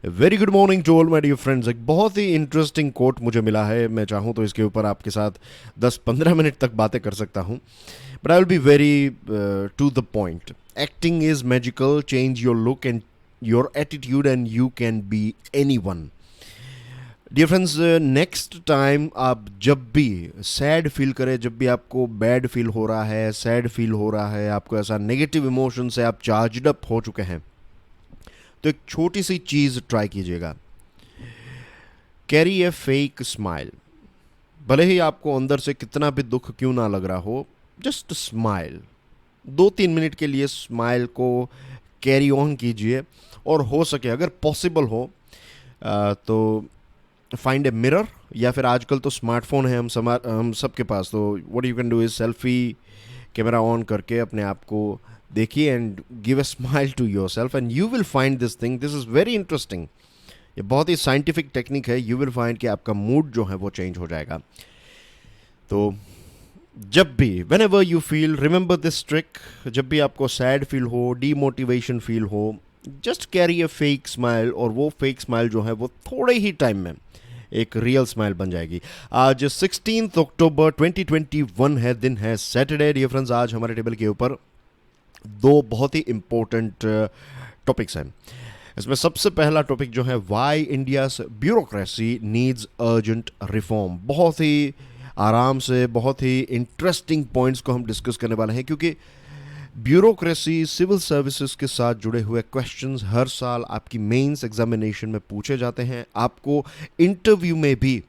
Very good morning to all my dear friends. एक बहुत ही interesting coat मुझे मिला है। मैं चाहूँ तो इसके ऊपर आपके साथ 10-15 मिनट तक बातें कर सकता हूँ, but I will be very to the point. Acting is magical, change your look and your attitude and you can be anyone. Dear friends, next time आप जब भी सैड फील करें, जब भी आपको बैड फील हो रहा है, सैड फील हो रहा है, आपको ऐसा नेगेटिव इमोशन से आप चार्जड अप हो चुके हैं, तो एक छोटी सी चीज ट्राई कीजिएगा। कैरी ए फेक स्माइल। भले ही आपको अंदर से कितना भी दुख क्यों ना लग रहा हो, जस्ट स्माइल। 2-3 मिनट के लिए स्माइल को कैरी ऑन कीजिए। और हो सके, अगर पॉसिबल हो, तो फाइंड ए मिरर, या फिर आजकल तो स्मार्टफोन है हम सब के पास, तो what you can do is selfie camera on करके अपने आप को देखिए and give a smile to yourself and you will find this thing, this is very interesting. ये बहुत ही साइंटिफिक टेक्निक है। यू विल फाइंड कि आपका मूड जो है वो चेंज हो जाएगा। तो जब भी, when ever you feel, remember this trick. जब भी आपको सैड फील हो, डीमोटिवेशन फील हो, just carry a fake smile, और वो फेक स्माइल जो है वो थोड़े ही टाइम में एक रियल स्माइल बन जाएगी। आज 16 अक्टूबर 2021 है, दिन है सैटरडे। डियर फ्रेंड्स, आज हमारे टेबल के ऊपर दो बहुत ही इंपॉर्टेंट टॉपिक्स हैं। इसमें सबसे पहला टॉपिक जो है, why India's bureaucracy needs urgent reform. बहुत ही आराम से, बहुत ही इंटरेस्टिंग पॉइंट्स को हम डिस्कस करने वाले हैं, क्योंकि ब्यूरोक्रेसी, सिविल सर्विसेज के साथ जुड़े हुए क्वेश्चंस हर साल आपकी मेंस एग्जामिनेशन में पूछे जाते हैं। आपको इंटरव्यू में भी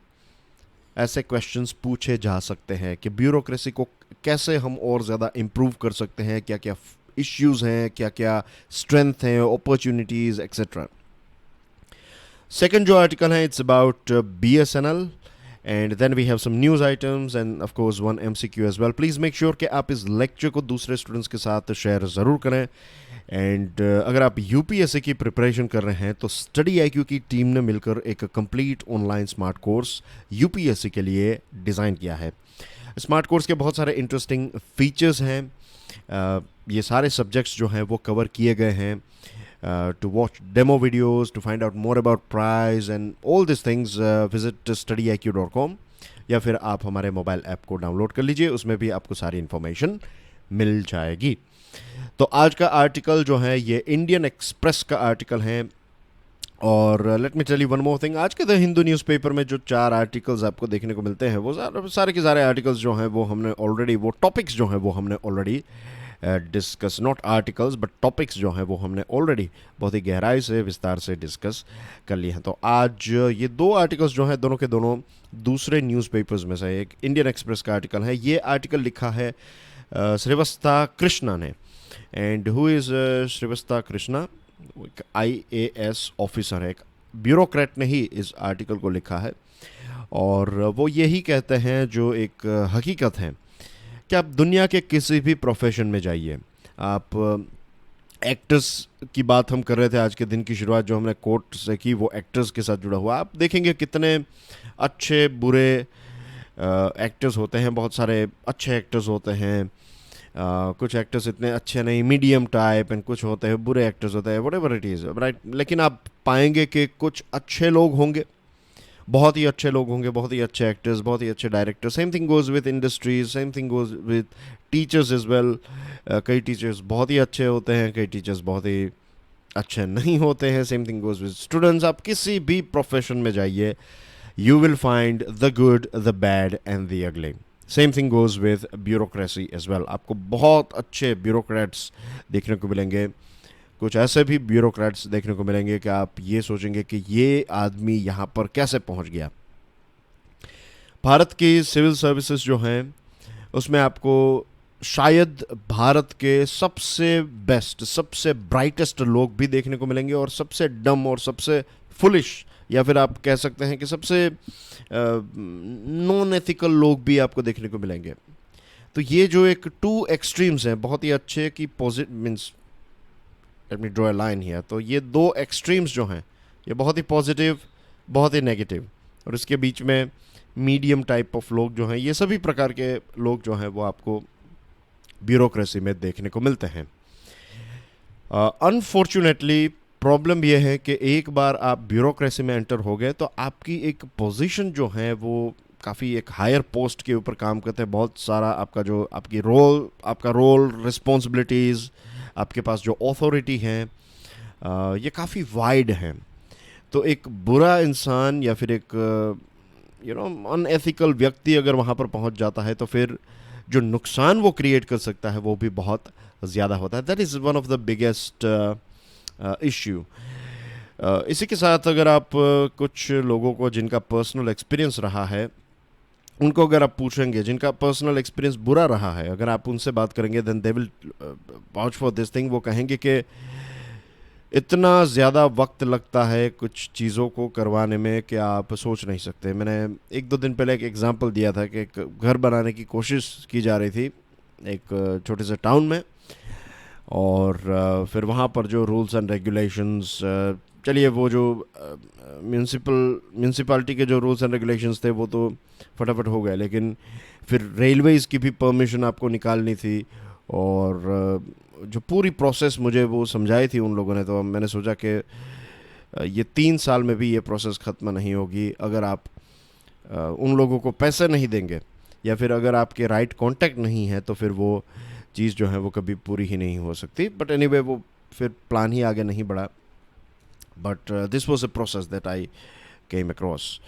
ऐसे क्वेश्चंस पूछे जा सकते हैं कि ब्यूरोक्रेसी को कैसे हम और ज़्यादा इम्प्रूव कर सकते हैं, क्या क्या इश्यूज हैं, क्या क्या स्ट्रेंथ हैं, अपॉर्चुनिटीज़ एक्सेट्रा। सेकंड जो आर्टिकल है, it's about BSNL, and then we have some news items and of course one MCQ as well. Please make sure कि आप इस लेक्चर को दूसरे स्टूडेंट्स के साथ शेयर ज़रूर करें। एंड अगर आप UPSC की प्रिपरेशन कर रहे हैं, तो स्टडी IQ की टीम ने मिलकर एक complete online smart course UPSC के लिए डिज़ाइन किया है। स्मार्ट कोर्स के बहुत सारे इंटरेस्टिंग फीचर्स हैं। ये सारे सब्जेक्ट्स जो हैं वो कवर किए गए हैं। To watch demo videos, to find out more about price and all this things, visit studyiq.com, या फिर आप हमारे मोबाइल ऐप को डाउनलोड कर लीजिए, उसमें भी आपको सारी इन्फॉर्मेशन मिल जाएगी। तो आज का आर्टिकल जो है ये इंडियन एक्सप्रेस का आर्टिकल है। और let me tell you one more thing, आज के द हिंदू न्यूज़पेपर में जो 4 आर्टिकल्स आपको देखने को मिलते हैं, वो सारे के सारे आर्टिकल्स जो हैं वो हमने ऑलरेडी, वो टॉपिक्स जो हैं वो हमने already discuss, not articles but topics जो हैं वो हमने ऑलरेडी बहुत ही गहराई से, विस्तार से डिस्कस कर लिए हैं। तो आज ये 2 आर्टिकल्स जो हैं, दोनों के दोनों दूसरे न्यूज़पेपर्स में से एक इंडियन एक्सप्रेस का आर्टिकल है। ये आर्टिकल लिखा है श्रीवस्ता कृष्णा ने। And who is Srivatsa Krishna? एक IAS ऑफिसर है, एक ब्यूरोक्रेट ने ही इस आर्टिकल को लिखा है। और वो यही कहते हैं, जो एक हकीकत है, कि आप दुनिया के किसी भी प्रोफेशन में जाइए, आप एक्टर्स की बात हम कर रहे थे, आज के दिन की शुरुआत जो हमने कोर्ट से की वो एक्टर्स के साथ जुड़ा हुआ। आप देखेंगे कितने अच्छे बुरे एक्टर्स होते हैं, बहुत सारे अच्छे एक्टर्स होते हैं। कुछ एक्टर्स इतने अच्छे नहीं, मीडियम टाइप, एंड कुछ होते हैं बुरे एक्टर्स होते हैं, व्हाटएवर इट इज़, राइट। लेकिन आप पाएंगे कि कुछ अच्छे लोग होंगे, बहुत ही अच्छे लोग होंगे, बहुत ही अच्छे एक्टर्स, बहुत ही अच्छे directors. Same thing goes with industries, same thing goes with teachers is well. कई टीचर्स बहुत ही अच्छे होते हैं, कई टीचर्स बहुत ही अच्छे नहीं होते हैं। Same thing goes with students. आप किसी भी प्रोफेशन में जाइए, you will find the good, the bad and the ugly. Same thing goes with bureaucracy as well. आपको बहुत अच्छे ब्यूरोक्रेट्स देखने को मिलेंगे, कुछ ऐसे भी ब्यूरोक्रेट्स देखने को मिलेंगे कि आप ये सोचेंगे कि ये आदमी यहाँ पर कैसे पहुँच गया। भारत की सिविल सर्विसेज जो हैं, उसमें आपको शायद भारत के सबसे बेस्ट, सबसे ब्राइटेस्ट लोग भी देखने को मिलेंगे, और सबसे डम और सबसे फुलिश, या फिर आप कह सकते हैं कि सबसे नॉन एथिकल लोग भी आपको देखने को मिलेंगे। तो ये जो एक 2 एक्सट्रीम्स हैं, बहुत ही अच्छे की positive means, let me draw a line here, तो ये 2 एक्सट्रीम्स जो हैं, ये बहुत ही पॉजिटिव, बहुत ही नेगेटिव, और इसके बीच में मीडियम टाइप ऑफ लोग जो हैं, ये सभी प्रकार के लोग जो हैं वो आपको ब्यूरोक्रेसी में देखने को मिलते हैं। अनफॉर्चुनेटली प्रॉब्लम यह है कि एक बार आप ब्यूरोक्रेसी में एंटर हो गए तो आपकी एक पोजीशन जो है वो काफ़ी एक हायर पोस्ट के ऊपर काम करते हैं। बहुत सारा आपका जो आपका रोल रिस्पॉन्सिबिलिटीज़, आपके पास जो ऑथोरिटी है, ये काफ़ी वाइड है। तो एक बुरा इंसान या फिर एक अनएथिकल व्यक्ति अगर वहाँ पर पहुँच जाता है तो फिर जो नुकसान वो क्रिएट कर सकता है वो भी बहुत ज़्यादा होता है। That is one of the biggest issue. इसी के साथ अगर आप कुछ लोगों को जिनका पर्सनल एक्सपीरियंस रहा है उनको अगर आप पूछेंगे, जिनका पर्सनल एक्सपीरियंस बुरा रहा है, अगर आप उनसे बात करेंगे then they will vouch for this thing. वो कहेंगे कि इतना ज़्यादा वक्त लगता है कुछ चीज़ों को करवाने में कि आप सोच नहीं सकते। मैंने एक दो दिन पहले एक एग्जांपल दिया था कि एक घर बनाने की कोशिश की जा रही थी एक छोटे से टाउन में, और फिर वहाँ पर जो रूल्स एंड रेगुलेशंस, चलिए वो जो म्यूनसिपालिटी के जो रूल्स एंड रेगुलेशंस थे वो तो फटाफट हो गए, लेकिन फिर रेलवेज़ की भी परमिशन आपको निकालनी थी, और जो पूरी प्रोसेस मुझे वो समझाई थी उन लोगों ने, तो मैंने सोचा कि ये 3 साल में भी ये प्रोसेस ख़त्म नहीं होगी अगर आप उन लोगों को पैसे नहीं देंगे, या फिर अगर आपके राइट कांटेक्ट नहीं है तो फिर वो चीज़ जो है वो कभी पूरी ही नहीं हो सकती। बट एनीवे वो फिर प्लान ही आगे नहीं बढ़ा। But this was a process that I came across.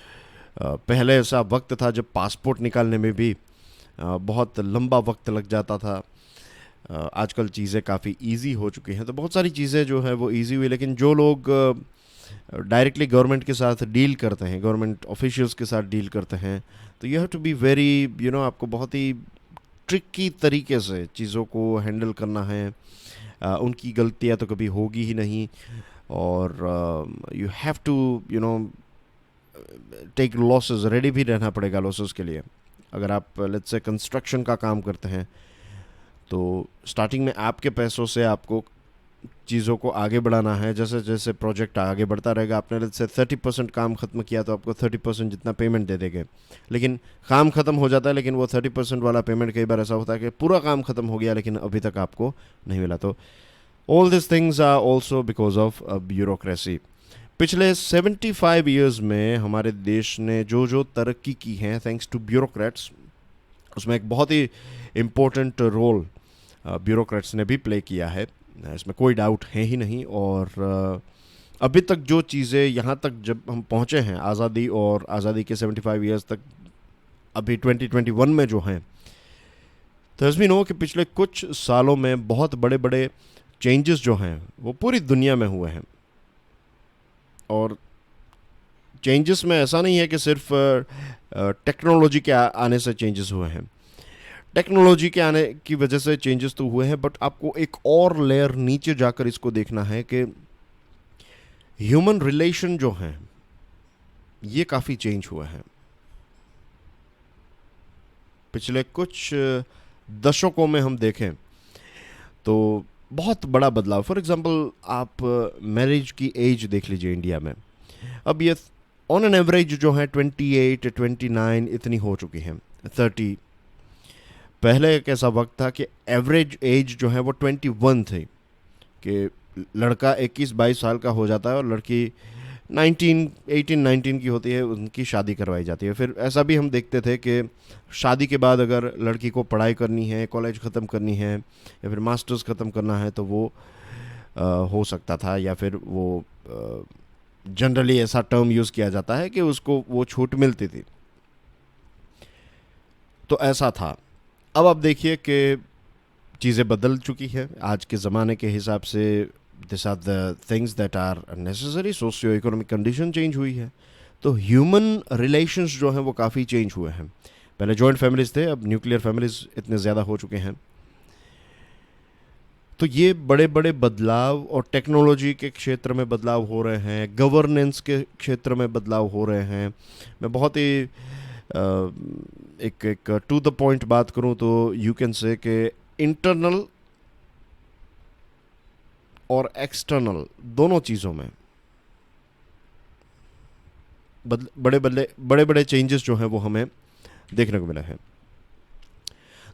पहले ऐसा वक्त था जब पासपोर्ट निकालने में भी बहुत लंबा वक्त लग जाता था। आजकल चीज़ें काफ़ी इजी हो चुकी हैं, तो बहुत सारी चीज़ें जो है वो इजी हुई, लेकिन जो लोग डायरेक्टली गवर्नमेंट के साथ डील करते हैं, गवर्नमेंट ऑफिशियल्स के साथ डील करते हैं, तो you have to be very आपको बहुत ही ट्रिकी तरीके से चीज़ों को हैंडल करना है। उनकी गलतियाँ तो कभी होगी ही नहीं, और you have to take losses, ready भी रहना पड़ेगा लॉसेस के लिए। अगर आप लेट्स से कंस्ट्रक्शन का काम करते हैं तो स्टार्टिंग में आपके पैसों से आपको चीज़ों को आगे बढ़ाना है। जैसे जैसे प्रोजेक्ट आगे बढ़ता रहेगा, आपने लेट्स से 30% काम ख़त्म किया तो आपको 30% जितना पेमेंट दे देंगे, लेकिन काम ख़त्म हो जाता है, लेकिन वो 30% वाला पेमेंट कई बार ऐसा होता है कि पूरा काम ख़त्म हो गया लेकिन अभी तक आपको नहीं मिला। तो all this things are also because of bureaucracy. पिछले 75 ईयर्स में हमारे देश ने जो जो तरक्की की है थैंक्स टू ब्यूरोक्रेट्स, उसमें एक बहुत ही इम्पोर्टेंट रोल ब्यूरोक्रेट्स ने भी प्ले किया है, इसमें कोई डाउट है ही नहीं। और अभी तक जो चीज़ें यहाँ तक जब हम पहुँचे हैं आज़ादी, और आज़ादी के 75 ईयर्स तक अभी 2021 में जो हैं, तो भी नो कि पिछले कुछ सालों में बहुत बड़े बड़े चेंजेस जो हैं वो पूरी दुनिया में हुए हैं। और चेंजेस में ऐसा नहीं है कि सिर्फ टेक्नोलॉजी के आने से चेंजेस हुए हैं, टेक्नोलॉजी के आने की वजह से चेंजेस तो हुए हैं, बट आपको एक और लेयर नीचे जाकर इसको देखना है कि ह्यूमन रिलेशन जो हैं ये काफ़ी चेंज हुए हैं पिछले कुछ दशकों में। हम देखें तो बहुत बड़ा बदलाव। फॉर एग्जांपल आप मैरिज की एज देख लीजिए इंडिया में, अब ये ऑन एन एवरेज जो है 28 29 इतनी हो चुकी है, 30। पहले एक ऐसा वक्त था कि एवरेज एज जो है वो 21 थी, कि लड़का 21-22 साल का हो जाता है और लड़की 18-19 की होती है, उनकी शादी करवाई जाती है। फिर ऐसा भी हम देखते थे कि शादी के बाद अगर लड़की को पढ़ाई करनी है, कॉलेज ख़त्म करनी है या फिर मास्टर्स ख़त्म करना है तो वो हो सकता था, या फिर वो जनरली ऐसा टर्म यूज़ किया जाता है कि उसको वो छूट मिलती थी। तो ऐसा था। अब आप देखिए कि चीज़ें बदल चुकी है आज के ज़माने के हिसाब से। This are the things that are necessary. Socio economic condition change हुई है, तो ह्यूमन रिलेशंस जो हैं वो काफ़ी चेंज हुए हैं। पहले जॉइंट फैमिलीज थे, अब न्यूक्लियर फैमिलीज इतने ज़्यादा हो चुके हैं। तो ये बड़े बड़े बदलाव, और टेक्नोलॉजी के क्षेत्र में बदलाव हो रहे हैं, गवर्नेंस के क्षेत्र में बदलाव हो रहे हैं। मैं बहुत ही एक टू द पॉइंट बात करूं तो यू कैन से कि इंटरनल और एक्सटर्नल दोनों चीज़ों में बड़े बड़े चेंजेस जो हैं वो हमें देखने को मिला है।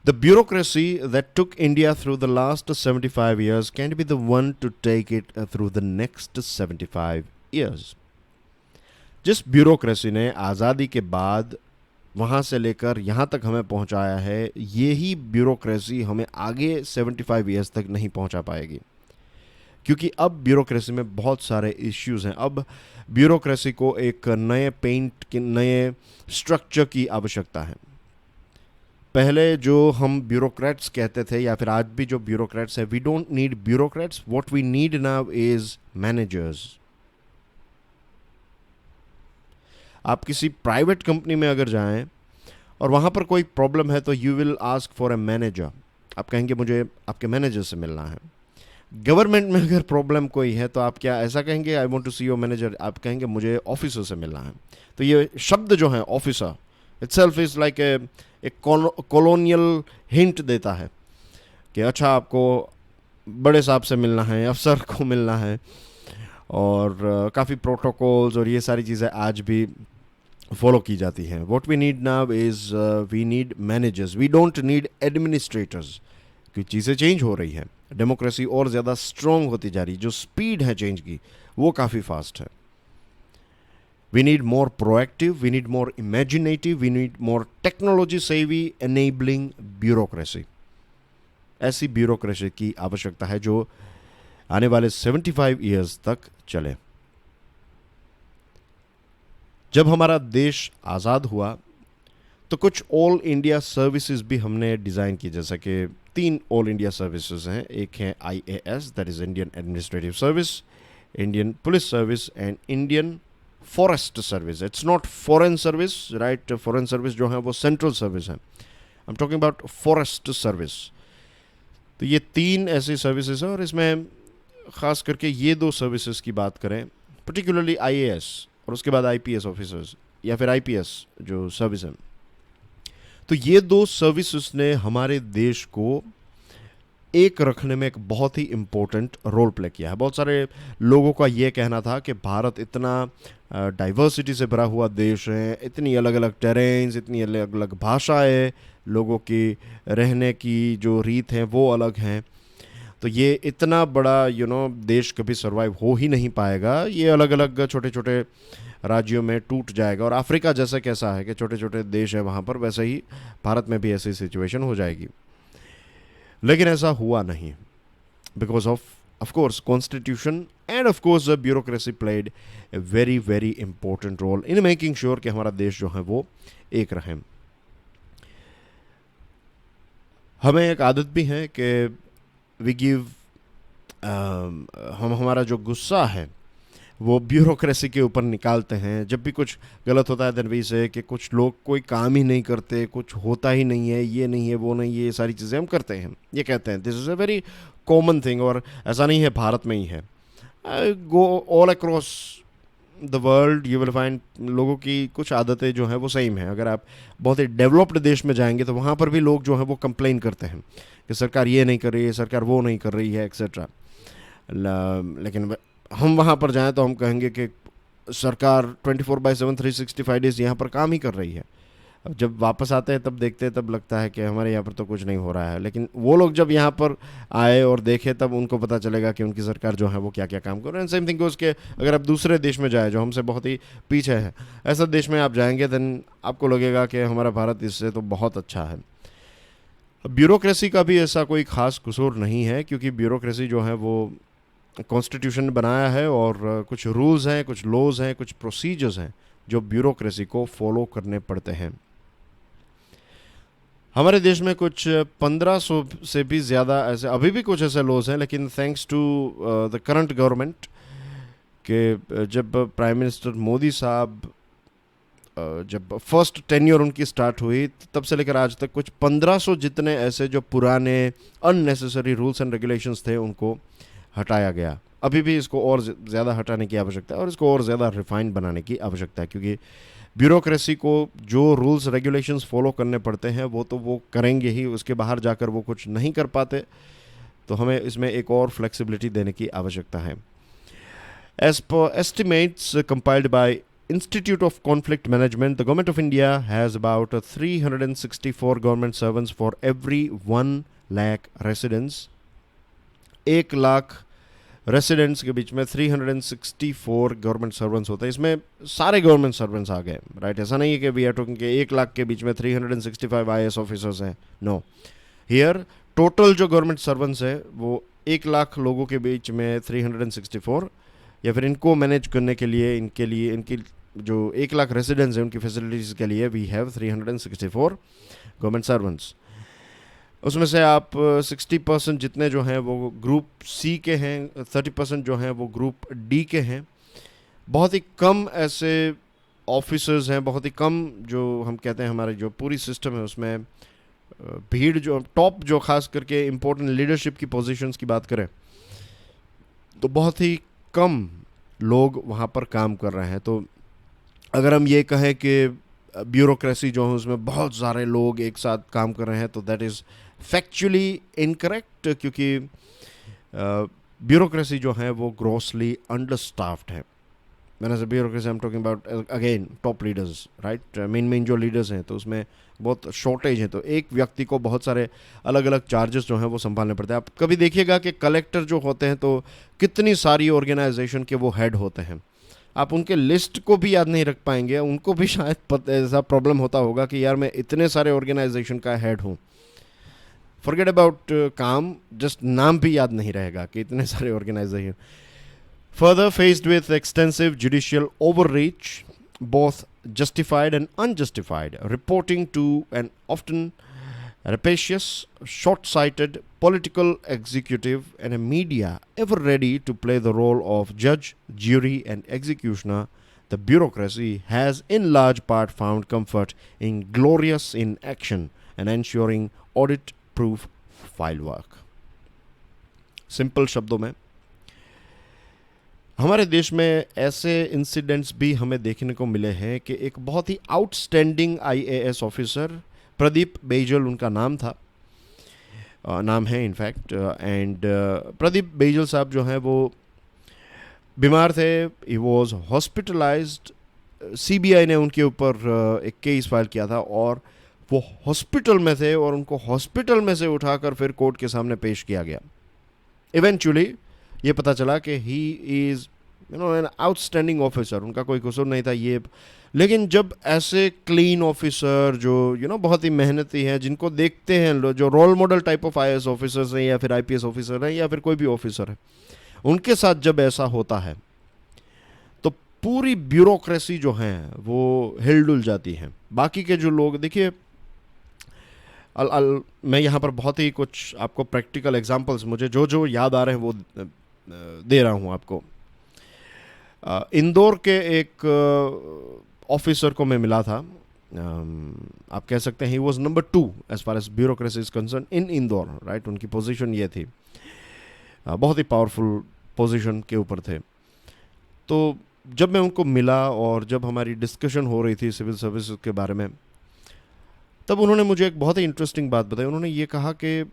The bureaucracy that took India through the last 75 years can't be the one to take it through the next 75 years. जिस ब्यूरोक्रेसी ने आज़ादी के बाद वहाँ से लेकर यहाँ तक हमें पहुँचाया है, यही ब्यूरोक्रेसी हमें आगे 75 ईयर्स तक नहीं पहुँचा पाएगी, क्योंकि अब ब्यूरोक्रेसी में बहुत सारे इश्यूज़ हैं. अब ब्यूरोक्रेसी को एक नए पेंट के नए स्ट्रक्चर की आवश्यकता है. पहले जो हम ब्यूरोक्रेट्स कहते थे, या फिर आज भी जो ब्यूरोक्रेट्स है, we don't need bureaucrats. What we need now is managers. आप किसी प्राइवेट कंपनी में अगर जाएं और वहाँ पर कोई प्रॉब्लम है तो you will ask for a manager. आप कहेंगे मुझे आपके मैनेजर से मिलना है. गवर्नमेंट में अगर प्रॉब्लम कोई है तो आप क्या ऐसा कहेंगे I want to see your manager? आप कहेंगे मुझे ऑफिसर से मिलना है. तो ये शब्द जो है ऑफिसर इटसेल्फ इज लाइक एक कॉलोनियल हिंट देता है कि अच्छा आपको बड़े साहब से मिलना है, अफसर को मिलना है. और काफ़ी प्रोटोकॉल्स और ये सारी चीज़ें आज भी फॉलो की जाती हैं. What we need now is we need managers. We don't need administrators. क्योंकि चीज़ें चेंज हो रही हैं, डेमोक्रेसी और ज़्यादा स्ट्रॉन्ग होती जा रही है. जो स्पीड है चेंज की वो काफ़ी फास्ट है. We need more proactive, we need more imaginative, we need more technology savvy enabling bureaucracy. ऐसी ब्यूरोक्रेसी की आवश्यकता है जो आने वाले 75 ईयर्स तक चले. जब हमारा देश आज़ाद हुआ तो कुछ ऑल इंडिया सर्विसेज भी हमने डिज़ाइन की, जैसा कि 3 ऑल इंडिया सर्विसेज हैं. एक है IAS, that is Indian administrative service, Indian police service and Indian forest service. It's not foreign service, right? Foreign service जो है वो सेंट्रल सर्विस है. I am talking about forest service. तो ये 3 ऐसी सर्विसेज हैं और इसमें ख़ास करके ये 2 सर्विसेज की बात करें, पर्टिकुलरली IAS और उसके बाद IPS ऑफिसर्स या फिर IPS जो सर्विस है. तो ये 2 सर्विसेज ने हमारे देश को एक रखने में एक बहुत ही इम्पोर्टेंट रोल प्ले किया है. बहुत सारे लोगों का ये कहना था कि भारत इतना डाइवर्सिटी से भरा हुआ देश है, इतनी अलग अलग टेरेन्स, इतनी अलग अलग भाषाएं, लोगों की रहने की जो रीत है वो अलग हैं, तो ये इतना बड़ा देश कभी सर्वाइव हो ही नहीं पाएगा. ये अलग अलग छोटे छोटे राज्यों में टूट जाएगा. और अफ्रीका जैसा कैसा है कि छोटे छोटे देश है वहाँ पर, वैसे ही भारत में भी ऐसी सिचुएशन हो जाएगी. लेकिन ऐसा हुआ नहीं, because of course constitution and of course bureaucracy played a very very important role in making sure कि हमारा देश जो है वो एक रहे. हमें एक आदत भी है कि वी गिव हम हमारा जो गुस्सा है वो ब्यूरोक्रेसी के ऊपर निकालते हैं. जब भी कुछ गलत होता है देन वी से कि कुछ लोग कोई काम ही नहीं करते, कुछ होता ही नहीं है, ये नहीं है, वो नहीं है, ये सारी चीज़ें हम करते हैं, ये कहते हैं. This is a very common thing. और ऐसा नहीं है भारत में ही है, go all across the world you will find लोगों की कुछ आदतें जो हैं वो सेम हैं. अगर आप बहुत ही डेवलप्ड देश में जाएंगे तो वहाँ पर भी लोग जो हैं वो कंप्लेन करते हैं कि सरकार ये नहीं कर रही है, सरकार वो नहीं कर रही है, एक्सेट्रा. लेकिन हम वहाँ पर जाएं तो हम कहेंगे कि सरकार 24/7 365 डेज यहाँ पर काम ही कर रही है. अब जब वापस आते हैं तब देखते हैं, तब लगता है कि हमारे यहाँ पर तो कुछ नहीं हो रहा है. लेकिन वो लोग जब यहाँ पर आए और देखे तब उनको पता चलेगा कि उनकी सरकार जो है वो क्या क्या काम कर रहे हैं. सेम थिंग उसके अगर आप दूसरे देश में जाए जो हमसे बहुत ही पीछे है, ऐसा देश में आप जाएंगे देन आपको लगेगा कि हमारा भारत इससे तो बहुत अच्छा है. ब्यूरोक्रेसी का भी ऐसा कोई ख़ास कसूर नहीं है, क्योंकि ब्यूरोक्रेसी जो है वो कॉन्स्टिट्यूशन ने बनाया है और कुछ रूल्स हैं, कुछ लॉज हैं, कुछ प्रोसीजर्स हैं जो ब्यूरोक्रेसी को फॉलो करने पड़ते हैं. हमारे देश में कुछ 1500 से भी ज़्यादा ऐसे अभी भी कुछ ऐसे लॉज हैं, लेकिन thanks to the current government के जब प्राइम मिनिस्टर मोदी साहब जब फर्स्ट टेन्योर उनकी स्टार्ट हुई तब से लेकर आज तक कुछ 1500 जितने ऐसे जो पुराने अननेसेसरी रूल्स एंड रेगुलेशंस थे उनको हटाया गया. अभी भी इसको और ज़्यादा हटाने की आवश्यकता है और इसको और ज़्यादा रिफाइन बनाने की आवश्यकता है, क्योंकि ब्यूरोक्रेसी को जो रूल्स रेगुलेशंस फॉलो करने पड़ते हैं वो तो वो करेंगे ही, उसके बाहर जाकर वो कुछ नहीं कर पाते. तो हमें इसमें एक और फ्लेक्सिबिलिटी देने की आवश्यकता है. As per estimates compiled by Institute of Conflict Management, the Government of India has about 364 government servants for every 1 lakh residents. 1 lakh residents के बीच में 364 गवर्नमेंट सर्वेंट्स होते हैं. इसमें सारे गवर्नमेंट सर्वेंट्स आ गए, राइट. ऐसा नहीं है कि वी आर टॉकिंग के 1 लाख के बीच में 365 IAS ऑफिसर्स हैं. नो, हियर टोटल जो गवर्नमेंट सर्वेंट्स है वो 1 लाख लोगों के बीच में 364, या फिर इनको मैनेज करने के लिए इनकी जो 1 लाख रेसिडेंट्स हैं उनकी फैसिलिटीज़ के लिए वी हैव 364 गवर्नमेंट सर्वेंट्स. उसमें से आप 60% जितने जो हैं वो ग्रुप सी के हैं, 30% जो हैं वो ग्रुप डी के हैं. बहुत ही कम ऐसे ऑफिसर्स हैं, बहुत ही कम जो हम कहते हैं हमारे जो पूरी सिस्टम है उसमें भीड़ जो टॉप जो खास करके इम्पोर्टेंट लीडरशिप की पोजीशंस की बात करें तो बहुत ही कम लोग वहाँ पर काम कर रहे हैं. तो अगर हम ये कहें कि ब्यूरोक्रेसी जो है उसमें बहुत सारे लोग एक साथ काम कर रहे हैं तो दैट इज़ फैक्चुअली इनकरेक्ट, क्योंकि ब्यूरोक्रेसी जो है वो ग्रॉसली अंडरस्टाफ्ड है. मैंने से bureaucracy I am talking about again top leaders, right. Main जो लीडर्स हैं तो उसमें बहुत शॉर्टेज है, तो एक व्यक्ति को बहुत सारे अलग अलग चार्जेस जो हैं वो संभालने पड़ते हैं. आप कभी देखिएगा कि कलेक्टर जो होते हैं तो कितनी सारी ऑर्गेनाइजेशन के वो हेड होते हैं, आप उनके लिस्ट को भी याद नहीं रख पाएंगे. उनको भी शायद ऐसा प्रॉब्लम होता होगा कि यार मैं इतने सारे ऑर्गेनाइजेशन का हेड हूँ. फॉरगेट अबाउट काम, जस्ट नाम भी याद नहीं रहेगा कि इतने सारे organisation. Further, faced with extensive judicial overreach, both justified and unjustified, reporting to an often rapacious, short-sighted political executive and a media ever ready to play the role of judge, jury and executioner, the bureaucracy has in large part found comfort in glorious inaction and ensuring audit-proof file work. Simple शब्दों में हमारे देश में ऐसे incidents भी हमें देखने को मिले हैं कि एक बहुत ही outstanding IAS officer, Pradeep Baijal उनका नाम था, नाम है इनफैक्ट, एंड प्रदीप बेजल साहब जो हैं वो बीमार थे. He was hospitalised. CBI ने उनके ऊपर एक केस फाइल किया था और वो हॉस्पिटल में थे और उनको हॉस्पिटल में से उठाकर फिर कोर्ट के सामने पेश किया गया. इवेंचुअली ये पता चला कि he is an outstanding officer, उनका कोई कसूर नहीं था ये. लेकिन जब ऐसे क्लीन ऑफिसर जो बहुत ही मेहनती हैं, जिनको देखते हैं जो role model type of IAS officers हैं या फिर IPS ऑफिसर हैं या फिर कोई भी ऑफिसर है, उनके साथ जब ऐसा होता है तो पूरी ब्यूरोक्रेसी जो है वो हिलडुल जाती है. बाकी के जो लोग देखिए, मैं यहाँ पर बहुत ही कुछ आपको प्रैक्टिकल एग्जांपल्स मुझे जो याद आ रहे हैं वो दे रहा हूँ आपको. इंदौर के एक ऑफिसर को मैं मिला था. आप कह सकते हैं he was number 2 as far as bureaucracy is concern in Indore, right. उनकी पोजीशन ये थी, बहुत ही पावरफुल पोजीशन के ऊपर थे. तो जब मैं उनको मिला और जब हमारी डिस्कशन हो रही थी सिविल सर्विस के बारे में, तब उन्होंने मुझे एक बहुत ही इंटरेस्टिंग बात बताई. उन्होंने ये कहा कि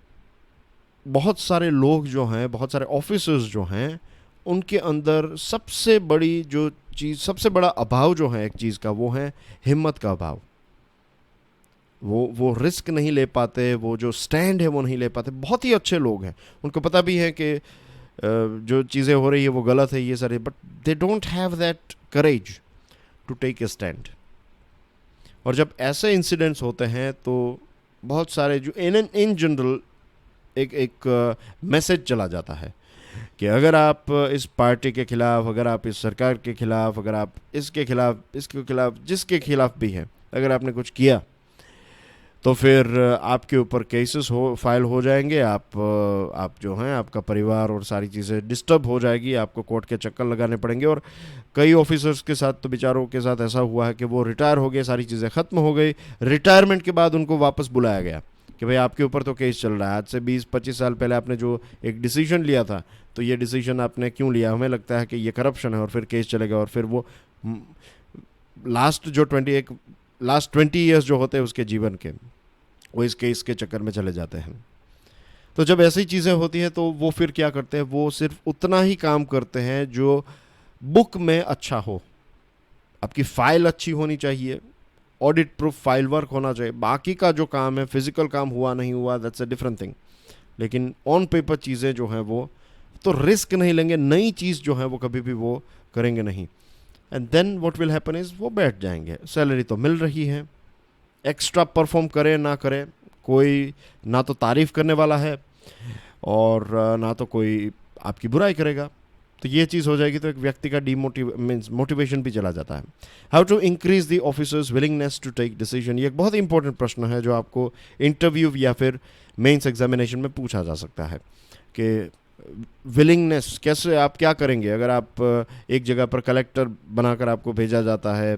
बहुत सारे लोग जो हैं, बहुत सारे ऑफिसर्स जो हैं, उनके अंदर सबसे बड़ी जो चीज़, सबसे बड़ा अभाव जो है एक चीज़ का, वो है हिम्मत का अभाव. वो रिस्क नहीं ले पाते, वो जो स्टैंड है वो नहीं ले पाते. बहुत ही अच्छे लोग हैं, उनको पता भी है कि जो चीज़ें हो रही है वो गलत है ये सारे, but they don't have that courage to take a stand. और जब ऐसे इंसिडेंट्स होते हैं तो बहुत सारे जो इन जनरल एक मैसेज चला जाता है कि अगर आप इस पार्टी के खिलाफ, अगर आप इस सरकार के खिलाफ, अगर आप इसके खिलाफ, जिसके खिलाफ भी हैं, अगर आपने कुछ किया तो फिर आपके ऊपर केसेस फाइल हो जाएंगे. आप जो हैं, आपका परिवार और सारी चीज़ें डिस्टर्ब हो जाएगी, आपको कोर्ट के चक्कर लगाने पड़ेंगे. और कई ऑफिसर्स के साथ तो बेचारों के साथ ऐसा हुआ है कि वो रिटायर हो गए, सारी चीज़ें ख़त्म हो गई. रिटायरमेंट के बाद उनको वापस बुलाया गया कि भाई आपके ऊपर तो केस चल रहा है, आज से 20-25 साल पहले आपने जो एक डिसीजन लिया था, तो ये डिसीजन आपने क्यों लिया, हमें लगता है कि ये करप्शन है. और फिर केस चलेगा और फिर वो लास्ट 20 ईयर्स जो होते हैं उसके जीवन के, वो इस केस के चक्कर में चले जाते हैं. तो जब ऐसी चीज़ें होती हैं तो वो फिर क्या करते हैं, वो सिर्फ उतना ही काम करते हैं जो बुक में अच्छा हो. आपकी फ़ाइल अच्छी होनी चाहिए, ऑडिट प्रूफ फाइल वर्क होना चाहिए। बाकी का जो काम है, फिजिकल काम हुआ नहीं हुआ, दैट्स अ डिफरेंट थिंग, लेकिन ऑन पेपर चीज़ें जो हैं वो तो रिस्क नहीं लेंगे, नई चीज़ जो है वो कभी भी वो करेंगे नहीं। And then what will happen is वो बैठ जाएंगे। सैलरी तो मिल रही है, एक्स्ट्रा परफॉर्म करे ना करे, कोई ना तो तारीफ़ करने वाला है और ना तो कोई आपकी बुराई करेगा। तो ये चीज़ हो जाएगी तो एक व्यक्ति का मीन्स मोटिवेशन भी चला जाता है। How to increase the officers willingness to take decision, ये एक बहुत ही इंपॉर्टेंट प्रश्न है जो आपको इंटरव्यू या फिर मेंस एग्जामिनेशन में पूछा जा सकता है कि विलिंगनेस कैसे, आप क्या करेंगे अगर आप एक जगह पर कलेक्टर बनाकर आपको भेजा जाता है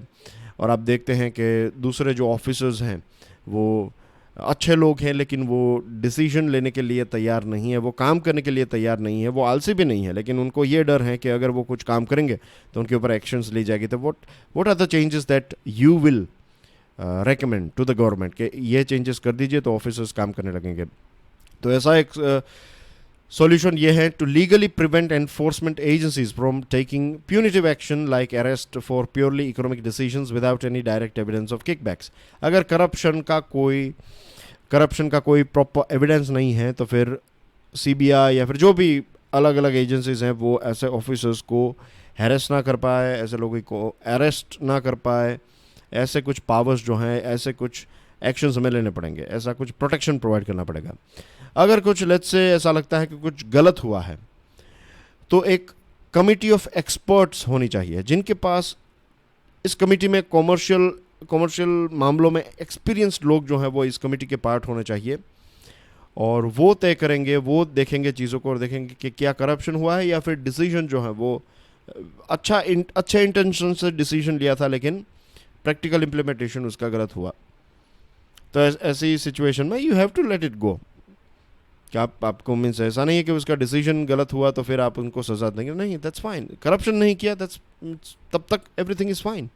और आप देखते हैं कि दूसरे जो ऑफिसर्स हैं वो अच्छे लोग हैं लेकिन वो डिसीजन लेने के लिए तैयार नहीं है, वो काम करने के लिए तैयार नहीं है, वो आलसी भी नहीं है, लेकिन उनको ये डर है कि अगर वो कुछ काम करेंगे तो उनके ऊपर एक्शंस ली जाएगी। तो what are the changes that you will recommend to the government कि ये चेंजेस कर दीजिए तो ऑफिसर्स काम करने लगेंगे। तो ऐसा एक सॉल्यूशन ये है to legally prevent enforcement agencies from taking punitive action like arrest for purely economic decisions without any direct evidence of kickbacks. अगर करप्शन का कोई प्रॉपर एविडेंस नहीं है तो फिर सीबीआई या फिर जो भी अलग अलग एजेंसीज हैं वो ऐसे ऑफिसर्स को हैरेस ना कर पाए, ऐसे लोगों को अरेस्ट ना कर पाए, ऐसे कुछ पावर्स जो हैं, ऐसे कुछ एक्शंस हमें लेने पड़ेंगे, ऐसा कुछ प्रोटेक्शन प्रोवाइड करना पड़ेगा। अगर कुछ लेट्स से ऐसा लगता है कि कुछ गलत हुआ है तो एक कमिटी ऑफ एक्सपर्ट्स होनी चाहिए जिनके पास इस कमिटी में कॉमर्शियल मामलों में एक्सपीरियंस्ड लोग जो हैं वो इस कमेटी के पार्ट होने चाहिए और वो तय करेंगे, वो देखेंगे चीज़ों को और देखेंगे कि क्या करप्शन हुआ है या फिर डिसीजन जो है वो अच्छे इंटेंशन से डिसीजन लिया था लेकिन प्रैक्टिकल इम्प्लीमेंटेशन उसका गलत हुआ। तो ऐसी सिचुएशन में you have to let it go. क्या आपको मीन्स ऐसा नहीं है कि उसका डिसीजन गलत हुआ तो फिर आप उनको सजा देंगे, नहीं, दैट्स फाइन, करप्शन नहीं किया, दैट्स तब तक एवरीथिंग इज़ फाइन।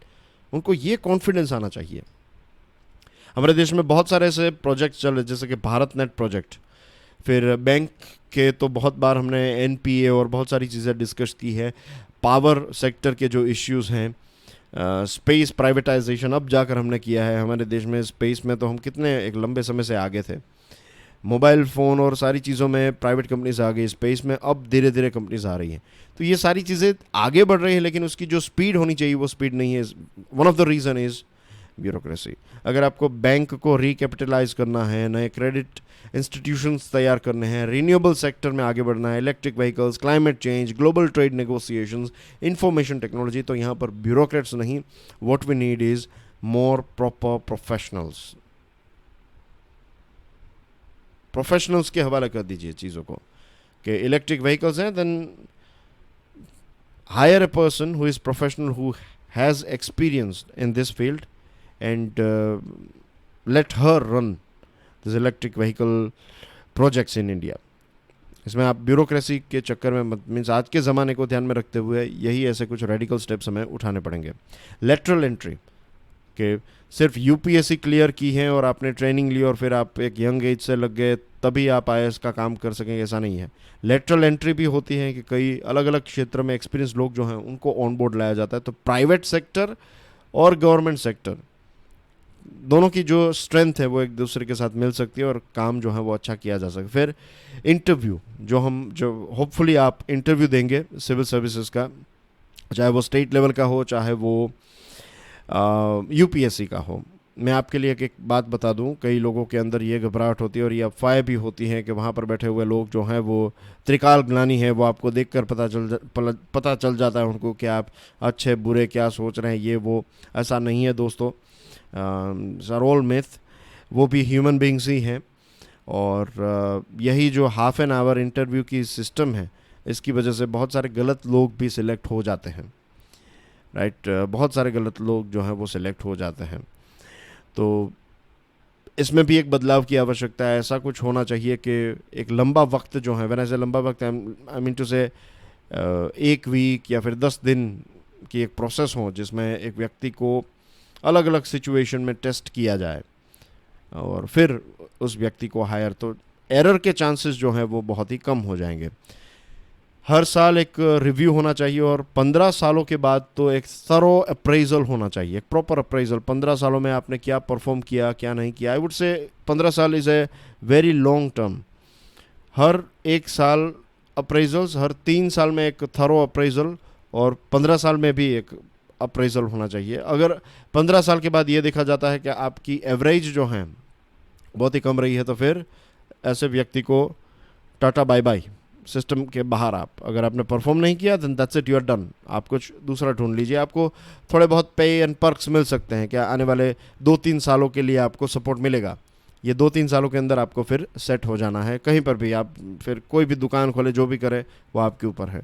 उनको ये कॉन्फिडेंस आना चाहिए। हमारे देश में बहुत सारे ऐसे प्रोजेक्ट चल रहे जैसे कि भारत नेट प्रोजेक्ट, फिर बैंक के तो बहुत बार हमने एनपीए और बहुत सारी चीज़ें डिस्कस की है। पावर सेक्टर के जो इश्यूज़ हैं, स्पेस प्राइवेटाइजेशन अब जाकर हमने किया है हमारे देश में। स्पेस में तो हम कितने एक लंबे समय से आगे थे, मोबाइल फ़ोन और सारी चीज़ों में प्राइवेट कंपनीज आ गई, स्पेस में अब धीरे धीरे कंपनीज आ रही हैं। तो ये सारी चीज़ें आगे बढ़ रही हैं लेकिन उसकी जो स्पीड होनी चाहिए वो स्पीड नहीं है। One of the reason is bureaucracy. अगर आपको बैंक को रिकैपिटलाइज करना है, नए क्रेडिट इंस्टीट्यूशंस तैयार करने हैं, रिन्यूएबल सेक्टर में आगे बढ़ना है, electric vehicles, climate change, global trade negotiations, information technology, तो यहाँ पर ब्यूरोक्रेट्स नहीं, what we need is more proper professionals के हवाले कर दीजिए चीज़ों को कि इलेक्ट्रिक व्हीकल्स हैं, then hire a person who is professional who has experience in this field and let her run this electric vehicle projects in India. इसमें आप ब्यूरोक्रेसी के चक्कर में मीन्स आज के ज़माने को ध्यान में रखते हुए यही ऐसे कुछ रेडिकल स्टेप्स हमें उठाने पड़ेंगे। लेटरल एंट्री कि सिर्फ यूपीएससी क्लियर की है और आपने ट्रेनिंग ली और फिर आप एक यंग एज से लग गए तभी आप आईएएस का काम कर सकेंगे, ऐसा नहीं है। लेटरल एंट्री भी होती है कि कई अलग अलग क्षेत्र में एक्सपीरियंस लोग जो हैं उनको ऑन बोर्ड लाया जाता है। तो प्राइवेट सेक्टर और गवर्नमेंट सेक्टर दोनों की जो स्ट्रेंथ है वो एक दूसरे के साथ मिल सकती है और काम जो है वो अच्छा किया जा सकता है। फिर इंटरव्यू जो होपफुली आप इंटरव्यू देंगे सिविल सर्विसेज का, चाहे वो स्टेट लेवल का हो चाहे वो यूपीएससी का हो। मैं आपके लिए एक बात बता दूं, कई लोगों के अंदर ये घबराहट होती है और ये अफवाहें भी होती हैं कि वहाँ पर बैठे हुए लोग जो हैं वो त्रिकाल ज्ञानी है, वो आपको देखकर पता चल जाता है उनको कि आप अच्छे बुरे क्या सोच रहे हैं, ये वो। ऐसा नहीं है दोस्तों, ऑल मिथ, वो भी ह्यूमन बींग्स ही हैं। और यही जो हाफ एन आवर इंटरव्यू की सिस्टम है इसकी वजह से बहुत सारे गलत लोग भी सिलेक्ट हो जाते हैं, राइट। बहुत सारे गलत लोग जो हैं वो सिलेक्ट हो जाते हैं। तो इसमें भी एक बदलाव की आवश्यकता है। ऐसा कुछ होना चाहिए कि एक लंबा वक्त जो है, वैसे लंबा वक्त आई मीन टू से 1 वीक या फिर 10 दिन की एक प्रोसेस हो जिसमें एक व्यक्ति को अलग अलग सिचुएशन में टेस्ट किया जाए और फिर उस व्यक्ति को हायर, तो एरर के चांसेस जो हैं वो बहुत ही कम हो जाएंगे। हर साल एक रिव्यू होना चाहिए, और 15 सालों के बाद तो एक थरो अप्रेजल होना चाहिए, एक प्रॉपर अप्रेजल। 15 सालों में आपने क्या परफॉर्म किया, क्या नहीं किया। आई वुड से 15 साल is a very long term. हर एक साल अप्रेजल्स, हर 3 साल में एक थरो अप्रेजल, और 15 साल में भी एक अप्रेजल होना चाहिए। अगर 15 साल के बाद ये देखा जाता है कि आपकी एवरेज जो है बहुत ही कम रही है, तो फिर ऐसे व्यक्ति को टाटा बाय बाय, सिस्टम के बाहर। आप अगर आपने परफॉर्म नहीं किया then that's it, you are done. आप कुछ दूसरा ढूंढ लीजिए। आपको थोड़े बहुत पे एंड पर्क्स मिल सकते हैं, क्या आने वाले 2-3 सालों के लिए आपको सपोर्ट मिलेगा। ये 2-3 सालों के अंदर आपको फिर सेट हो जाना है कहीं पर भी। आप फिर कोई भी दुकान खोले, जो भी करे, वो आपके ऊपर है।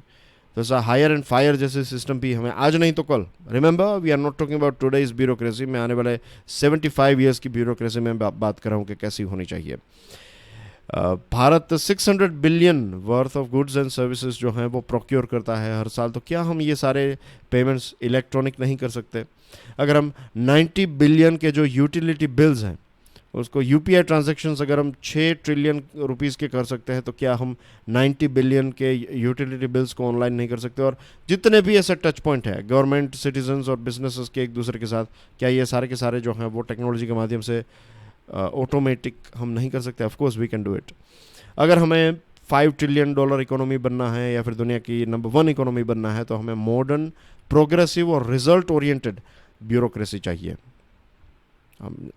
तो ऐसा हायर एंड फायर जैसे सिस्टम भी हमें आज नहीं तो कल, remember we are not talking about today's bureaucracy, मैं आने वाले 75 ईयर्स की ब्यूरोक्रेसी में बात कर रहा हूँ कि कैसी होनी चाहिए। Bharat 600 billion worth of goods and services जो हैं वो प्रोक्योर करता है हर साल। तो क्या हम ये सारे पेमेंट्स इलेक्ट्रॉनिक नहीं कर सकते? अगर हम 90 बिलियन के जो यूटिलिटी बिल्स हैं उसको यूपीआई ट्रांजैक्शंस अगर हम 6 ट्रिलियन रुपीस के कर सकते हैं, तो क्या हम 90 बिलियन के यूटिलिटी बिल्स को ऑनलाइन नहीं कर सकते? और जितने भी ऐसे टच पॉइंट है गवर्नमेंट, सिटीजन्स और बिजनेसेस के एक दूसरे के साथ, क्या ये सारे के सारे जो हैं वो टेक्नोलॉजी के माध्यम से ऑटोमेटिक हम नहीं कर सकते? Of course we can do it. अगर हमें $5 ट्रिलियन इकोनॉमी बनना है या फिर दुनिया की नंबर 1 इकोनॉमी बनना है, तो हमें मॉडर्न, प्रोग्रेसिव और रिजल्ट ओरिएंटेड ब्यूरोक्रेसी चाहिए।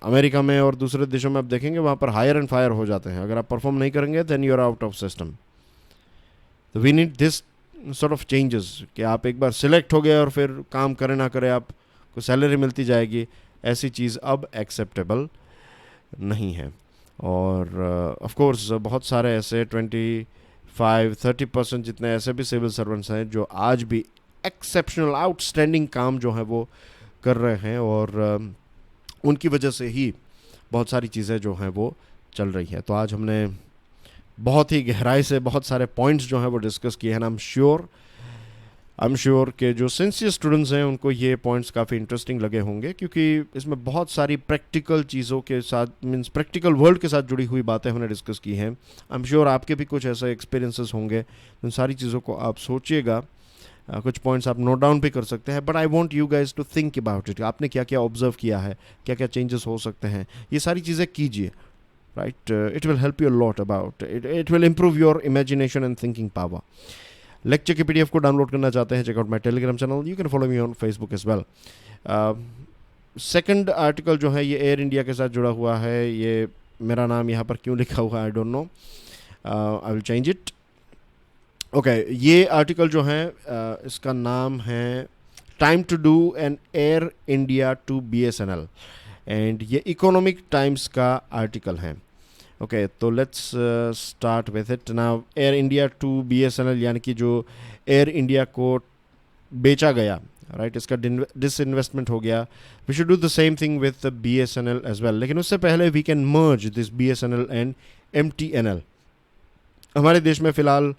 अमेरिका में और दूसरे देशों में आप देखेंगे वहाँ पर हायर एंड फायर हो जाते हैं। अगर आप परफॉर्म नहीं करेंगे then you are out of system. तो we need this sort of changes कि आप एक बार सिलेक्ट हो गए और फिर काम करे ना करे आपको सैलरी मिलती जाएगी, ऐसी चीज़ अब एक्सेप्टेबल नहीं है। और ऑफ कोर्स बहुत सारे ऐसे 25-30% जितने ऐसे भी सिविल सर्वेंट्स हैं जो आज भी एक्सेप्शनल आउटस्टैंडिंग काम जो है वो कर रहे हैं, और उनकी वजह से ही बहुत सारी चीज़ें जो हैं वो चल रही हैं। तो आज हमने बहुत ही गहराई से बहुत सारे पॉइंट्स जो हैं वो डिस्कस किए हैं। आई एम श्योर कि जो सिंसियर स्टूडेंट्स हैं उनको ये पॉइंट्स काफ़ी इंटरेस्टिंग लगे होंगे, क्योंकि इसमें बहुत सारी प्रैक्टिकल चीज़ों के साथ, मीन्स प्रैक्टिकल वर्ल्ड के साथ जुड़ी हुई बातें हमने डिस्कस की हैं। आई एम श्योर आपके भी कुछ ऐसे एक्सपीरियंसेस होंगे। उन सारी चीज़ों को आप सोचिएगा, कुछ पॉइंट्स आप नोट डाउन भी कर सकते हैं, but I want you guys to think about it. आपने क्या क्या ऑब्जर्व किया है, क्या क्या चेंजेस हो सकते हैं, ये सारी चीज़ें कीजिए। Right, it will help you lot about it will improve your imagination and thinking power. Lecture की पीडीएफ को डाउनलोड करना चाहते हैं, check out my Telegram channel, you can follow me on Facebook as well. Second article जो है ये air India के साथ जुड़ा हुआ है। ये मेरा नाम यहाँ पर क्यों लिखा हुआ है I don't know, I will change it. Okay, ये आर्टिकल जो है इसका नाम है time to do an Air India to BSNL, and ये इकोनॉमिक टाइम्स का आर्टिकल है। ओके, तो let's start with it now. Air India to BSNL यानी कि जो एयर इंडिया को बेचा गया, राइट, इसका डिसइन्वेस्टमेंट हो गया। We should do the same thing with BSNL as well, लेकिन उससे पहले we can merge this BSNL and MTNL। हमारे देश में फ़िलहाल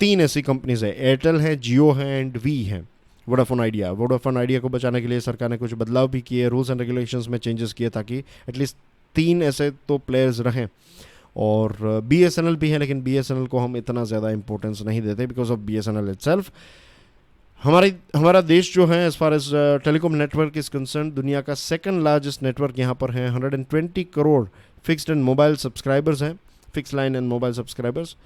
3 ऐसी कंपनीज है, एयरटेल है, जियो है एंड वी है, वोडाफोन आइडिया। वोडाफोन आइडिया को बचाने के लिए सरकार ने कुछ बदलाव भी किए, रूल्स एंड रेगुलेशंस में चेंजेस किए, ताकि एटलीस्ट 3 ऐसे तो प्लेयर्स रहें। और BSNL भी है, लेकिन BSNL को हम इतना ज़्यादा इंपॉर्टेंस नहीं देते बिकॉज ऑफ BSNL इटसेल्फ। हमारा देश जो है as far as telecom network is concern, दुनिया का सेकंड लार्जेस्ट नेटवर्क यहाँ पर है। 120 crore fixed and mobile subscribers हैं, fix line and mobile subscribers.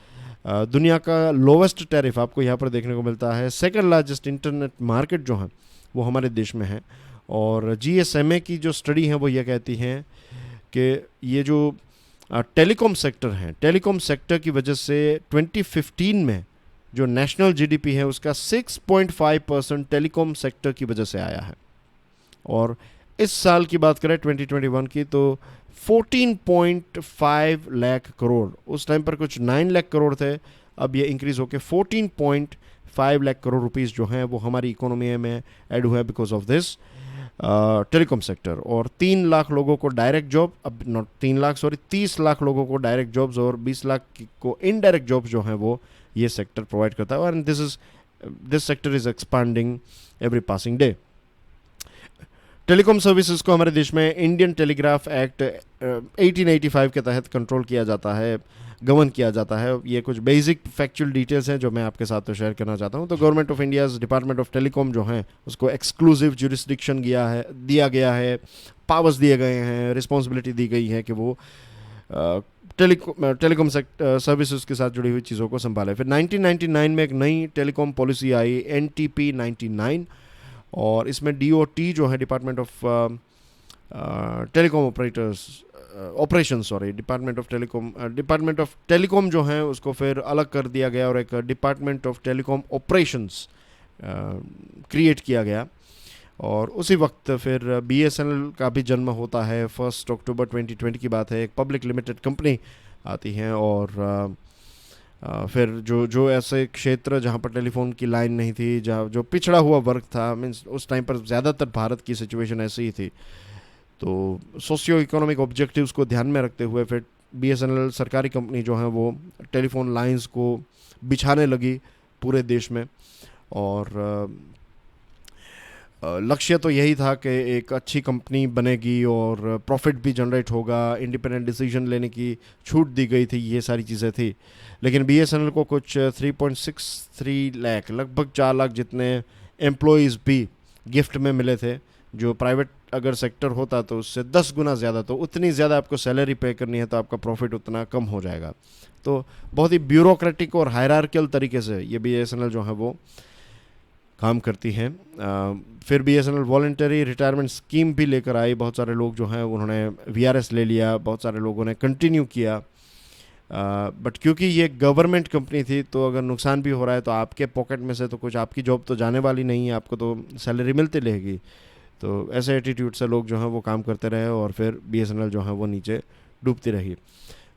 दुनिया का लोवेस्ट टैरिफ आपको यहाँ पर देखने को मिलता है। सेकंड लार्जेस्ट इंटरनेट मार्केट जो है वो हमारे देश में है। और GSMA की जो स्टडी है वो ये कहती हैं कि ये जो टेलीकॉम सेक्टर है, टेलीकॉम सेक्टर की वजह से 2015 में जो नेशनल GDP है उसका 6.5% टेलीकॉम सेक्टर की वजह से आया है। और इस साल की बात करें 2021 की, तो 14.5 लाख करोड़, उस टाइम पर कुछ 9 लाख करोड़ थे, अब ये इंक्रीज़ होकर 14.5 लाख करोड़ रुपीस जो हैं वो हमारी इकोनॉमी में ऐड हुआ है because of this telecom sector. और 3 लाख लोगों को डायरेक्ट जॉब, अब नॉट 3 लाख सॉरी 30 लाख लोगों को डायरेक्ट जॉब्स और 20 लाख को इनडायरेक्ट जॉब्स जो हैं वो ये सेक्टर प्रोवाइड करता है। और this sector is expanding every passing day. Telecom services को हमारे देश में इंडियन टेलीग्राफ एक्ट 1885 के तहत कंट्रोल किया जाता है। गवर्न किया जाता है। ये कुछ बेसिक फैक्चुअल डिटेल्स हैं जो मैं आपके साथ तो शेयर करना चाहता हूँ। तो government of India's department of telecom जो है उसको एक्सक्लूसिव जुरिस्डिक्शन दिया गया है, पावर्स दिए गए हैं, रिस्पॉन्सिबिलिटी दी गई है कि वो टेलीकॉम सर्विसेज के साथ जुड़ी हुई चीज़ों को संभाले। फिर 1999 में एक नई टेलीकॉम पॉलिसी आई, NTP 99, और इसमें DOT जो है department of telecom department of telecom जो है उसको फिर अलग कर दिया गया और एक department of telecom operations create किया गया। और उसी वक्त फिर BSNL का भी जन्म होता है। 1 अक्टूबर 2020 की बात है। एक पब्लिक लिमिटेड कंपनी आती है और फिर जो ऐसे क्षेत्र जहाँ पर टेलीफोन की लाइन नहीं थी, जहाँ जो पिछड़ा हुआ वर्ग था, मीन्स उस टाइम पर ज़्यादातर भारत की सिचुएशन ऐसी ही थी, तो सोशियो इकोनॉमिक ऑब्जेक्टिव्स को ध्यान में रखते हुए फिर BSNL सरकारी कंपनी जो है वो टेलीफोन लाइंस को बिछाने लगी पूरे देश में। और लक्ष्य तो यही था कि एक अच्छी कंपनी बनेगी और प्रॉफिट भी जनरेट होगा, इंडिपेंडेंट डिसीजन लेने की छूट दी गई थी, ये सारी चीज़ें थी। लेकिन BSNL को कुछ 3.63 लाख, लगभग 4 लाख जितने एम्प्लॉयज़ भी गिफ्ट में मिले थे, जो प्राइवेट अगर सेक्टर होता तो उससे 10 गुना ज़्यादा। तो उतनी ज़्यादा आपको सैलरी पे करनी है तो आपका प्रॉफिट उतना कम हो जाएगा। तो बहुत ही ब्यूरोक्रेटिक और हायरार्कियल तरीके से ये BSNL जो है वो काम करती हैं। फिर BSNL वॉलंटरी रिटायरमेंट स्कीम भी लेकर आई। बहुत सारे लोग जो हैं उन्होंने VRS ले लिया, बहुत सारे लोगों ने कंटिन्यू किया। बट क्योंकि ये गवर्नमेंट कंपनी थी तो अगर नुकसान भी हो रहा है तो आपके पॉकेट में से तो कुछ, आपकी जॉब तो जाने वाली नहीं है, आपको तो सैलरी मिलती रहेगी। तो ऐसे एटीट्यूड से लोग जो हैं वो काम करते रहे और फिर BSNL जो है वो नीचे डूबती रही।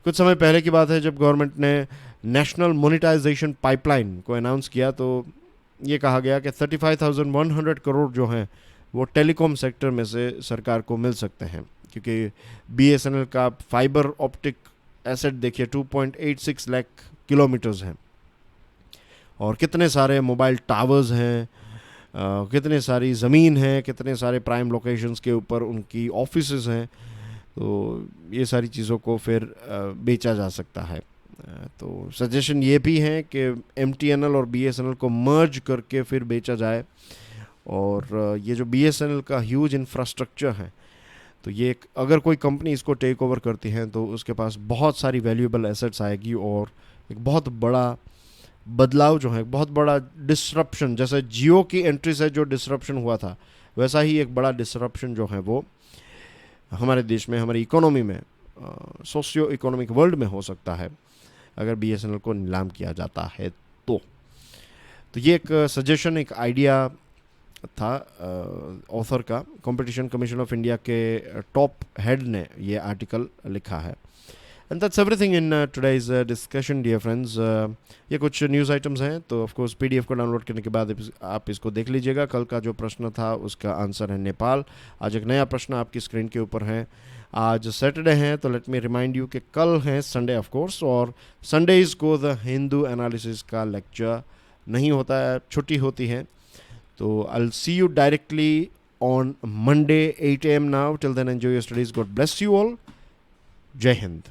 कुछ समय पहले की बात है जब गवर्नमेंट ने नेशनल मोनेटाइजेशन पाइपलाइन को अनाउंस किया तो ये कहा गया कि 35,100 करोड़ जो हैं वो टेलीकॉम सेक्टर में से सरकार को मिल सकते हैं, क्योंकि BSNL का फाइबर ऑप्टिक एसेट देखिए 2.86 लाख किलोमीटर्स हैं और कितने सारे मोबाइल टावर्स हैं, कितने सारी ज़मीन है, कितने सारे प्राइम लोकेशंस के ऊपर उनकी ऑफिसेज हैं। तो ये सारी चीज़ों को फिर बेचा जा सकता है। तो सजेशन ये भी है कि MTNL और BSNL को मर्ज करके फिर बेचा जाए। और ये जो BSNL का ह्यूज इंफ्रास्ट्रक्चर है तो ये अगर कोई कंपनी इसको टेक ओवर करती है तो उसके पास बहुत सारी वैल्यूएबल एसेट्स आएगी और एक बहुत बड़ा बदलाव जो है, बहुत बड़ा डिसरप्शन, जैसे जियो की एंट्री से जो डिसरप्शन हुआ था वैसा ही एक बड़ा डिसरप्शन जो है वो हमारे देश में, हमारी इकोनॉमी में, सोशियो इकोनॉमिक वर्ल्ड में हो सकता है अगर BSNL को नीलाम किया जाता है तो ये एक सजेशन, एक आइडिया था ऑथर का। कंपटीशन कमीशन ऑफ इंडिया के टॉप हेड ने ये आर्टिकल लिखा है। And that's everything in today's discussion dear friends. ये कुछ न्यूज़ आइटम्स हैं तो ऑफ कोर्स PDF को डाउनलोड करने के बाद आप इसको देख लीजिएगा। कल का जो प्रश्न था उसका आंसर है नेपाल। आज एक नया प्रश्न आपकी स्क्रीन के ऊपर है। आज सैटरडे है तो लेट मी रिमाइंड यू कि कल है संडे ऑफ कोर्स, और संडेज को द हिंदू एनालिसिस का लेक्चर नहीं होता है, छुट्टी होती है। तो I will see you directly on Monday 8 AM now. Till then enjoy your studies. God bless you all. Jai Hind.